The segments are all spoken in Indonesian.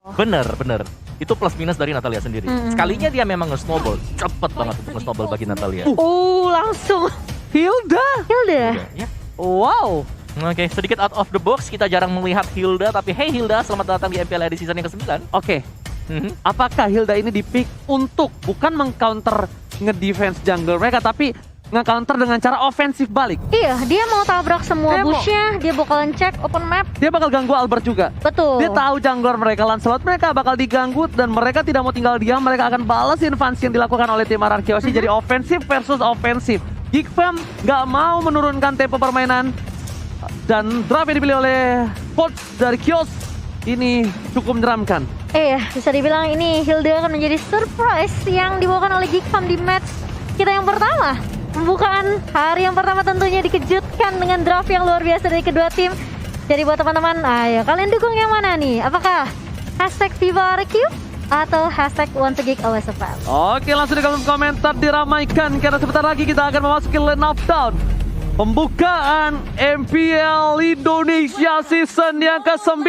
Bener. Itu plus minus dari Natalia sendiri. Sekalinya dia memang nge-snowball. Cepet banget untuk nge-snowball bagi Natalia. Langsung. Hilda. Ya. Wow. Oke, sedikit out of the box. Kita jarang melihat Hilda. Tapi hey Hilda, selamat datang di MPL di season yang ke-9. Oke. Apakah Hilda ini di-pick untuk bukan meng-counter nge-defense jungle mereka, tapi nge-counter dengan cara ofensif balik? Iya, dia mau tabrak semua bushnya, dia bakalan cek open map. Dia bakal ganggu Albert juga. Betul. Dia tahu jungler mereka, Lancelot mereka bakal diganggu dan mereka tidak mau tinggal diam. Mereka akan balas invasi yang dilakukan oleh tim Ararkioshi. Jadi ofensif versus ofensif. Geekfam nggak mau menurunkan tempo permainan. Dan draft yang dipilih oleh coach dari Kios ini cukup menyeramkan. Iya, bisa dibilang ini Hilda akan menjadi surprise yang dibawakan oleh Geekfam di match kita yang pertama. Pembukaan hari yang pertama tentunya dikejutkan dengan draft yang luar biasa dari kedua tim. Jadi buat teman-teman, ayo kalian dukung yang mana nih? Apakah hashtag #VivaRQ atau hashtag #OneToGeekAlwaysAfan? Oke, langsung di kolom komentar diramaikan karena sebentar lagi kita akan memasuki lane of down. Pembukaan MPL Indonesia season yang ke-9,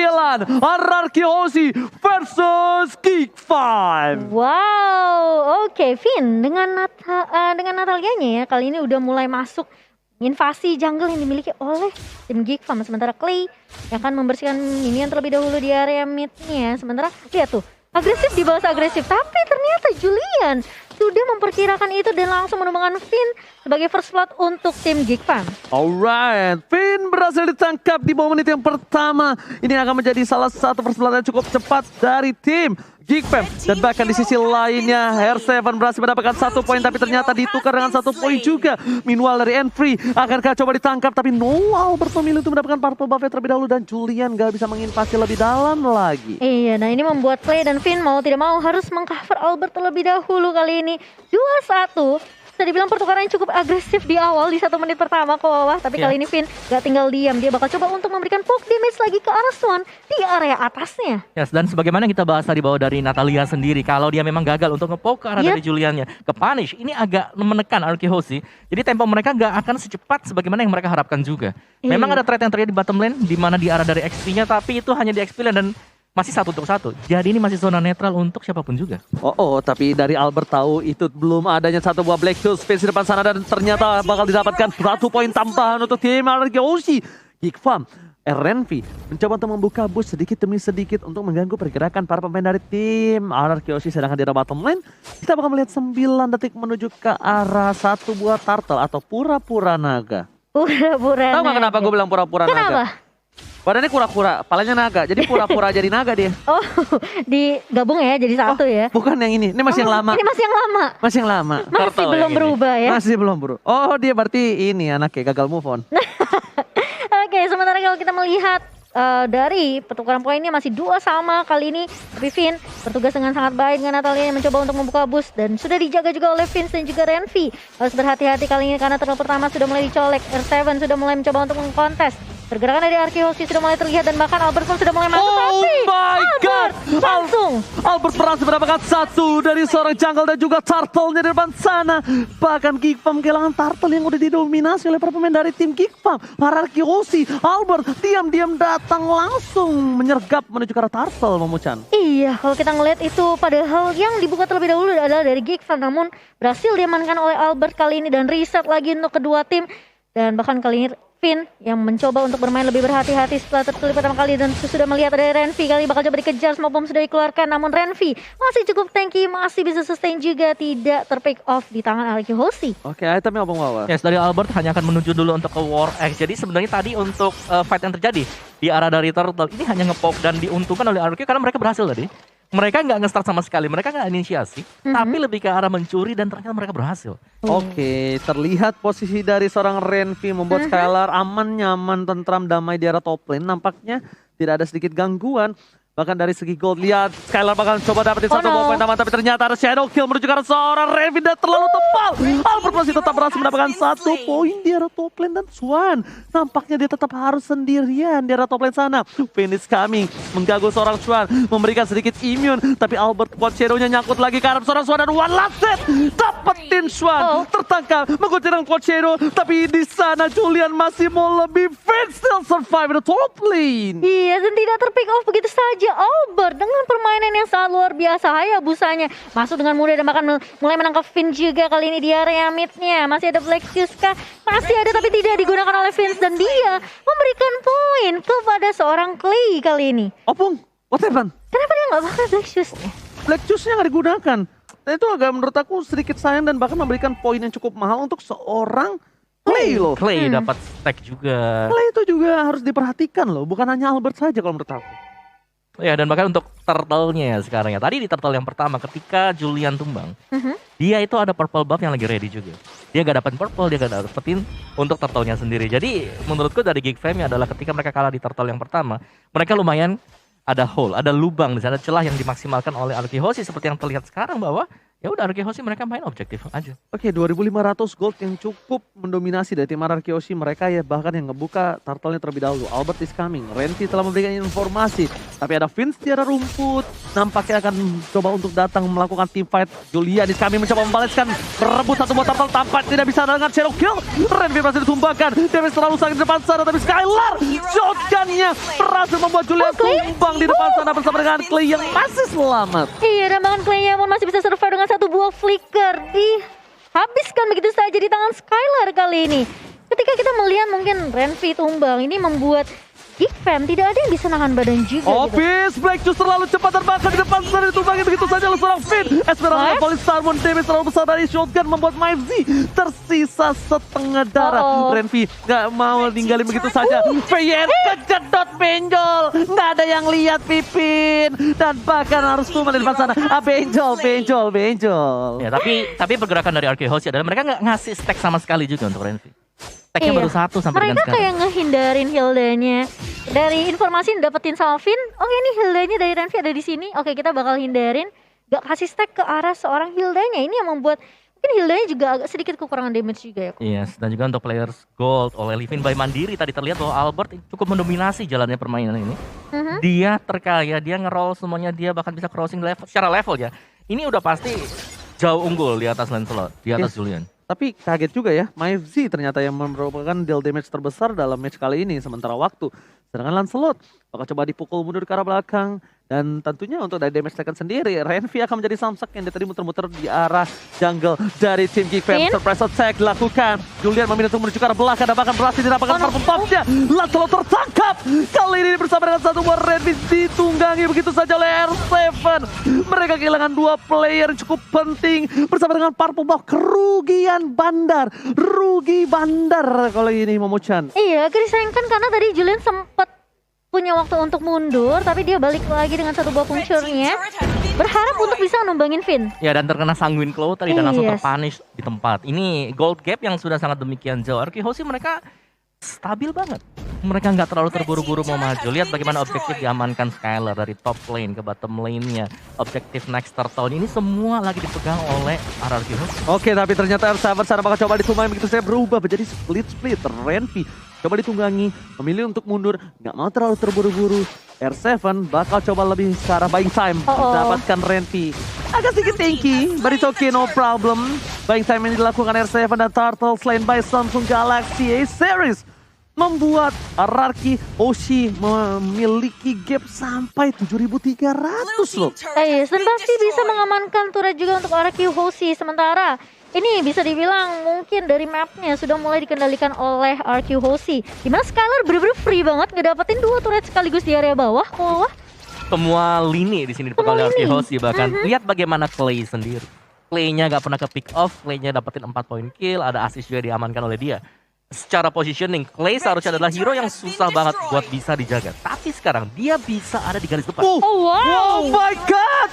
Ararkioshi versus Geekfam. Wow, oke Vin, dengan Natalianya ya kali ini udah mulai masuk invasi jungle yang dimiliki oleh tim Geekfam. Sementara Clay yang akan membersihkan minion terlebih dahulu di area midnya. Sementara lihat tuh, agresif dibalas agresif, tapi ternyata Julian sudah memperkirakan itu dan langsung menumbangkan Finn sebagai first blood untuk tim Geekfam. Alright, Finn berhasil ditangkap di menit yang pertama. Ini akan menjadi salah satu first blood yang cukup cepat dari tim Geekfam. Dan bahkan di sisi lainnya, R7 berhasil mendapatkan 1 poin, tapi ternyata ditukar dengan 1 poin juga. Meanwhile dari Enfree, akankah coba ditangkap, tapi Noah berpemilih untuk mendapatkan purple buff terlebih dahulu. Dan Julian gak bisa menginvasi lebih dalam lagi. Iya, nah ini membuat Clay dan Finn mau tidak mau harus mengcover Albert terlebih dahulu kali ini. 2-1. Bisa dibilang pertukaran yang cukup agresif di awal di 1 menit pertama ke bawah. Tapi kali ini Finn gak tinggal diam. Dia bakal coba untuk memberikan poke damage lagi ke arah Swan di area atasnya. Yes, dan sebagaimana kita bahas tadi bahwa dari Natalia sendiri, kalau dia memang gagal untuk nge-poke ke arah dari Juliannya ke punish, ini agak menekan Ararkioshi. Jadi tempo mereka gak akan secepat sebagaimana yang mereka harapkan juga. Memang ada trade yang terjadi di bottom lane, di mana di arah dari XP-nya, tapi itu hanya di XP lane dan masih 1-1. Jadi ini masih zona netral untuk siapapun juga. Tapi dari Albert tahu itu belum adanya satu buah Black Hills space di depan sana dan ternyata bakal didapatkan 1 poin tambahan untuk tim Ararkioshi. Geekfam, RNV mencoba untuk membuka boost sedikit demi sedikit untuk mengganggu pergerakan para pemain dari tim Ararkioshi. Sedangkan di arah bottom lane, kita bakal melihat 9 detik menuju ke arah 1 buah turtle atau pura-pura naga. Pura-pura Tahu nggak kenapa gue bilang pura-pura naga? Kenapa? Badannya kura-kura, palanya naga. Jadi pura-pura jadi naga dia. Digabung ya jadi satu ya. Bukan yang ini masih yang lama. Ini masih yang lama. Masih yang lama. Masih belum berubah ya. Masih belum berubah. Oh, dia berarti ini anaknya gagal move on. Oke, sementara kalau kita melihat dari pertukaran poinnya masih 2 sama kali ini. Tapi Finn bertugas dengan sangat baik dengan Natalia yang mencoba untuk membuka boost. Dan sudah dijaga juga oleh Vince dan juga Renvi. Harus berhati-hati kali ini karena turun pertama sudah mulai dicolek. R7 sudah mulai mencoba untuk mengkontes. Pergerakan dari Ararkioshi sudah mulai terlihat dan bahkan Albert pun sudah mulai masuk. Oh my god, langsung Albert berhasil mendapatkan 1 dari seorang jungle dan juga turtle-nya di depan sana. Bahkan Geekfam kehilangan turtle yang udah didominasi oleh para pemain dari tim Geekfam. Ararkioshi, Albert diam-diam datang langsung menyergap menuju ke arah turtle, Momuchan. Iya, kalau kita ngelihat itu padahal yang dibuka terlebih dahulu adalah dari Geekfam, namun berhasil diamankan oleh Albert kali ini dan reset lagi untuk kedua tim. Dan bahkan kali ini Finn yang mencoba untuk bermain lebih berhati-hati setelah tertulis pertama kali dan sudah melihat ada Renvi kali bakal coba dikejar, semua bom sudah dikeluarkan, namun Renvi masih cukup tanky, masih bisa sustain juga, tidak terpick off di tangan Ararkioshi. Oke, itemnya apa Wawa? Yes, dari Albert hanya akan menuju dulu untuk ke War X. Jadi sebenarnya tadi untuk fight yang terjadi di arah dari Turtle ini hanya nge-poke dan diuntungkan oleh Ararkioshi karena mereka berhasil tadi. Mereka nggak nge-start sama sekali, mereka nggak inisiasi, tapi lebih ke arah mencuri dan ternyata mereka berhasil. Oke, terlihat posisi dari seorang Renvi membuat Skylar aman, nyaman, tentram, damai di arah top lane. Nampaknya tidak ada sedikit gangguan. Bahkan dari segi gold, lihat Skylar bakal coba dapetin 1 poin tambahan, tapi ternyata ada shadow kill menuju ke arah seorang Renvi dan terlalu tebal. Albert masih tetap berhasil mendapatkan 1 poin di arah top lane dan Swan nampaknya dia tetap harus sendirian di arah top lane sana. Phoenix coming, mengganggu seorang Swan, memberikan sedikit immune, tapi Albert quad shadow-nya nyangkut lagi ke arah seorang Swan dan one last hit. Dapetin Swan, tertangkap, menggunakan quad shadow, tapi di sana Julian masih mau lebih. Finn still survive the top lane. Iya, dan tidak terpick off begitu saja saja Albert dengan permainan yang sangat luar biasa. Hayabusanya masuk dengan mudah dan bahkan mulai menangkap Finn juga kali ini di area midnya. Masih ada Black Shoes kah? Masih ada tapi tidak digunakan oleh Vince dan dia memberikan poin kepada seorang Clay kali ini. Opung, what happened? Kenapa dia nggak pakai Black Shoes-nya? Black Shoes-nya nggak digunakan. Dan itu agak menurut aku sedikit sayang dan bahkan memberikan poin yang cukup mahal untuk seorang Clay loh. Clay dapat stack juga. Clay itu juga harus diperhatikan loh, bukan hanya Albert saja kalau menurut aku. Ya, dan bahkan untuk turtle-nya ya sekarang ya. Tadi di turtle yang pertama ketika Julian tumbang, dia itu ada purple buff yang lagi ready juga. Dia gak dapat purple, dia gak dapetin untuk turtle-nya sendiri. Jadi menurutku dari Geek Fam adalah ketika mereka kalah di turtle yang pertama, mereka lumayan ada hole, ada lubang di sana, celah yang dimaksimalkan oleh Arkihoshi seperti yang terlihat sekarang bahwa ya udah Arkihoshi mereka main objektif aja. Oke, 2.500 gold yang cukup mendominasi dari tim Arkihoshi. Mereka ya bahkan yang ngebuka turtle-nya terlebih dahulu. Albert is coming. Renty telah memberikan informasi. Tapi ada Vince di arah rumput. Nampaknya akan coba untuk datang melakukan team fight. Julian is coming mencoba membalaskan. Berebut satu buah turtle. Tampak tidak bisa dengan shadow kill. Renty berhasil ditumbangkan. Damage terlalu sakit di depan sana. Tapi Skylar shotgun-nya berhasil membuat Julian tumbang di depan sana bersama dengan Clay yang masih selamat. Iya, dan bahkan Clay-nya pun masih bisa survive dengan satu buah flicker. Dihabiskan begitu saja di tangan Skylar kali ini. Ketika kita melihat mungkin Renfi tumbang, ini membuat Geek Fam tidak ada yang bisa nahan badan juga gitu. Obvious, Black Shoes terlalu cepat terbakar di depan sana, ditumbangi begitu saja oleh seorang Finn. Esmeralda Polystarmon damage terlalu besar dari shotgun membuat Mivesy tersisa setengah darah. Renfi gak mau ninggalin begitu saja. Feyen kejedot benjol, gak ada yang lihat Pipin dan bahkan harus tumbang di depan sana. Benjol. Ya, tapi pergerakan dari Arkihoshi adalah mereka nggak ngasih stack sama sekali juga untuk Renfi. Stacknya baru 1 sampai dengan mereka sekarang. kayak ngehindarin Hildanya. Dari informasi yang dapetin sama Finn, oke ini Hildanya dari Renfi ada di sini. Oke, kita bakal hindarin, gak kasih stack ke arah seorang Hildanya. Ini yang membuat mungkin Hildanya juga agak sedikit kekurangan damage juga ya. Yes, dan juga untuk players gold oleh Livin by Mandiri tadi terlihat bahwa Albert cukup mendominasi jalannya permainan ini. Dia terkaya, dia nge-roll semuanya, dia bahkan bisa crossing level secara level ya. Ini udah pasti jauh unggul di atas Lancelot, di atas Julian. Tapi kaget juga ya, Mivesy ternyata yang merupakan deal damage terbesar dalam match kali ini sementara waktu. Sedangkan Lancelot bakal coba dipukul mundur ke arah belakang. Dan tentunya untuk dari damage taken sendiri, Renfi akan menjadi samsak yang dia tadi muter-muter di arah jungle dari tim Geek Fam. Surprise attack dilakukan. Julian memilih untuk menuju ke arah belakang dan bahkan berhasil didapatkan purple buff-nya. Lancelot tertangkap. Kali ini bersama dengan satu buah Renfi ditunggangi begitu saja oleh R7. Mereka kehilangan 2 player yang cukup penting bersama dengan purple buff. Kerugian bandar. Rugi bandar kalau ini Momo-chan. Iya, disayangkan karena tadi Julian sempat punya waktu untuk mundur, tapi dia balik lagi dengan satu buah puncurnya, berharap untuk bisa numbangin Finn. Ya, dan terkena Sanguine Claw tadi dan langsung terpunish di tempat. Ini gold gap yang sudah sangat demikian jauh. Arkihoshi mereka stabil banget. Mereka nggak terlalu terburu-buru mau maju. Lihat bagaimana objektif diamankan Skylar dari top lane ke bottom lane-nya. Objektif next turtle ini semua lagi dipegang oleh Arkihoshi. Oke, tapi ternyata R7 sana bakal coba ditunggangi begitu saya berubah menjadi split. Renfi coba ditunggangi, memilih untuk mundur, nggak mau terlalu terburu-buru. R7 bakal coba lebih ke arah buying time, mendapatkan Renfi. Agak sedikit tanky, but it's okay, no problem. Buying time ini dilakukan R7 dan Turtle selain by Samsung Galaxy A-Series. Membuat Arkihoshi memiliki gap sampai 7.300 loh. Dan pasti bisa mengamankan turret juga untuk Arkihoshi. Sementara ini bisa dibilang mungkin dari mapnya sudah mulai dikendalikan oleh Arkihoshi. Dimana Skylar bener-bener free banget ngedapetin 2 turret sekaligus di area bawah. Semua lini di sini dipegang oleh Arkihoshi. Bahkan lihat bagaimana Clay sendiri. Clay-nya gak pernah ke pick off, Clay-nya dapetin 4 poin kill, ada assist juga diamankan oleh dia. Secara positioning, Clay seharusnya adalah hero yang susah banget buat bisa dijaga. Tapi sekarang dia bisa ada di garis depan. Oh my god!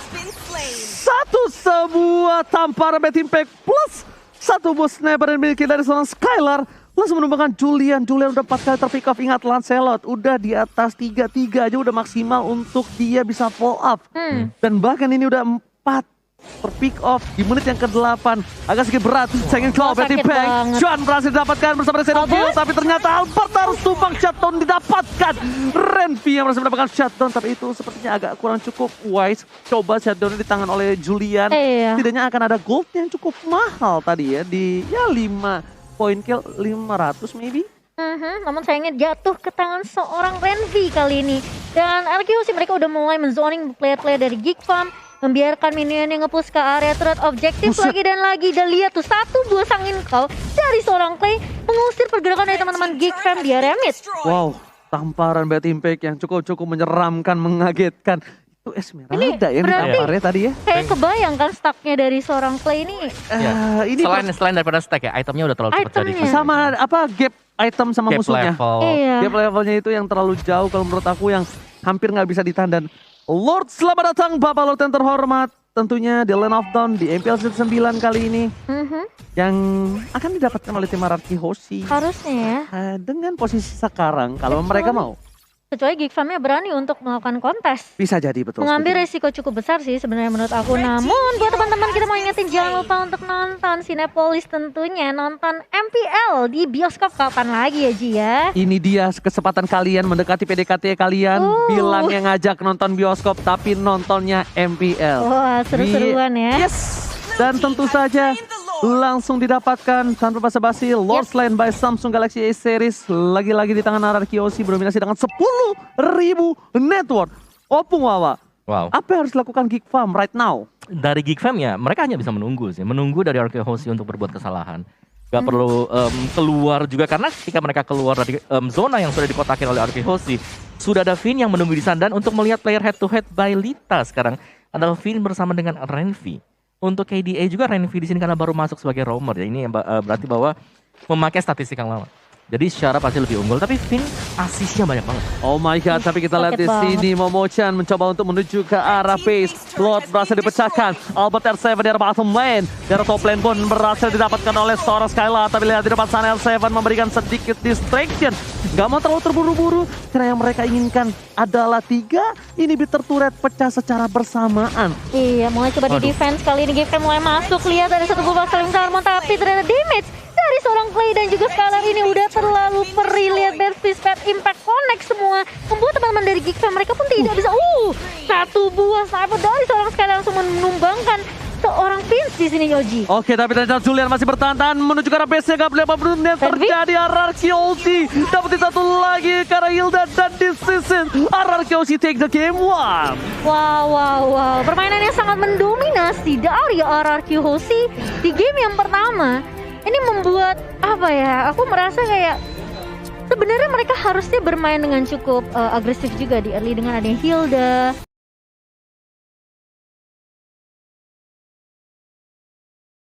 Satu sebuah tamparan bad impact plus satu buah sniper yang dimiliki dari seorang Skylar. Langsung menumbangkan Julian. Julian udah 4 kali terpick off. Ingat Lancelot udah di atas 3-3 aja udah maksimal untuk dia bisa follow up. Dan bahkan ini udah 4 terpick off di menit yang ke-8. Agak sedikit berat. Second claw, Betty Bang. Juan berhasil didapatkan bersama dengan Shadow Kill. Tapi ternyata Albert harus tumbang shutdown didapatkan. Renfi yang berhasil mendapatkan shutdown. Tapi itu sepertinya agak kurang cukup wise. Coba shutdown di tangan oleh Julian. Tidaknya akan ada gold yang cukup mahal tadi ya. Di ya 5 poin kill 500 maybe. Namun sayangnya jatuh ke tangan seorang Renvi kali ini. Dan RQ sih mereka udah mulai menzoning player-player dari Geek Farm, membiarkan minion yang nge-push ke area turret objektif lagi dan lagi. Dan lihat tuh satu buah sangin kau dari seorang Clay mengusir pergerakan dari teman-teman Geek Farm di area mid. Wow, tamparan Bad Impact yang cukup menyeramkan, mengagetkan. Itu Esmeralda yang berarti ditamparnya tadi ya. Kayak kebayang kan stucknya dari seorang Clay ini. Ini Selain daripada stack ya, itemnya udah terlalu cepat jadi. Itemnya. sama apa gap item sama Gap musuhnya. level. Iya. Gap levelnya itu yang terlalu jauh kalau menurut aku, yang hampir nggak bisa ditahan. Dan Lord, selamat datang Bapak Lord yang terhormat. Tentunya di Land of Dawn di MPL Season 9 kali ini. Yang akan didapatkan oleh tim Araki Hoshi. Harusnya ya. Dengan posisi sekarang, kalau mereka mau. Kecuali Geek Farm-nya berani untuk melakukan kontes. Bisa jadi, betul. Mengambil resiko cukup besar sih sebenarnya menurut aku. Namun buat teman-teman kita mau ingetin jangan lupa untuk nonton Cinepolis tentunya. Nonton MPL di bioskop kapan lagi ya Ji ya. Ini dia kesempatan kalian mendekati PDKT kalian. Bilangnya ngajak nonton bioskop tapi nontonnya MPL. Wah seru-seruan ya. Yes. Dan tentu saja langsung didapatkan tanpa basa-basi Lord Slain by Samsung Galaxy A Series. Lagi-lagi di tangan Araki Hoshi berdominasi dengan 10.000 network. Opung Wawa. Wow. Apa yang harus dilakukan Geek Farm right now? Dari Geek Fam ya, mereka hanya bisa menunggu sih. Menunggu dari Araki Hoshi untuk berbuat kesalahan. Gak perlu keluar juga, karena ketika mereka keluar dari zona yang sudah dikotakin oleh Araki Hoshi, sudah ada Finn yang menunggu di sana. Dan untuk melihat player head to head by Lita sekarang adalah Finn bersama dengan Renvi. Untuk KDA juga Renvi di sini karena baru masuk sebagai roamer ya. Ini berarti bahwa memakai statistik yang lama. Jadi secara pasti lebih unggul, tapi Finn asisnya banyak banget. Oh my god, tapi kita lihat di sini Momochan mencoba untuk menuju ke arah base. Lord berhasil dipecahkan. Albert R7 dari bottom lane. Dari top lane pun berhasil didapatkan oleh seorang Skylar. Tapi lihat di depan sana R7 memberikan sedikit distraction. Gak mau terlalu terburu-buru, karena yang mereka inginkan adalah 3 inhibitor turret pecah secara bersamaan. Iya mulai coba di defense kali ini Geek Farm mulai masuk. Lihat ada satu buah saling Sarmon tapi ternyata damage dari seorang Clay dan juga Skylar ini udah terlalu perih. Lihat Bad Fist, Bad Impact connect semua, membuat teman-teman dari Geek Farm mereka pun tidak bisa. Satu buah sniper dari seorang Skylar langsung menumbangkan seorang Vince di sini Yoji. Oke, tapi ternyata Julian masih bertahan menuju ke arah base-nya. Gak boleh apa yang terjadi. Araki Hoshi dapetin satu lagi karena Hilda, dan di season Araki Hoshi take the game 1. Wow. Permainan yang sangat mendominasi dari Araki Hoshi di game yang pertama. Ini membuat apa ya? Aku merasa kayak sebenarnya mereka harusnya bermain dengan cukup agresif juga di early dengan adanya Hilda.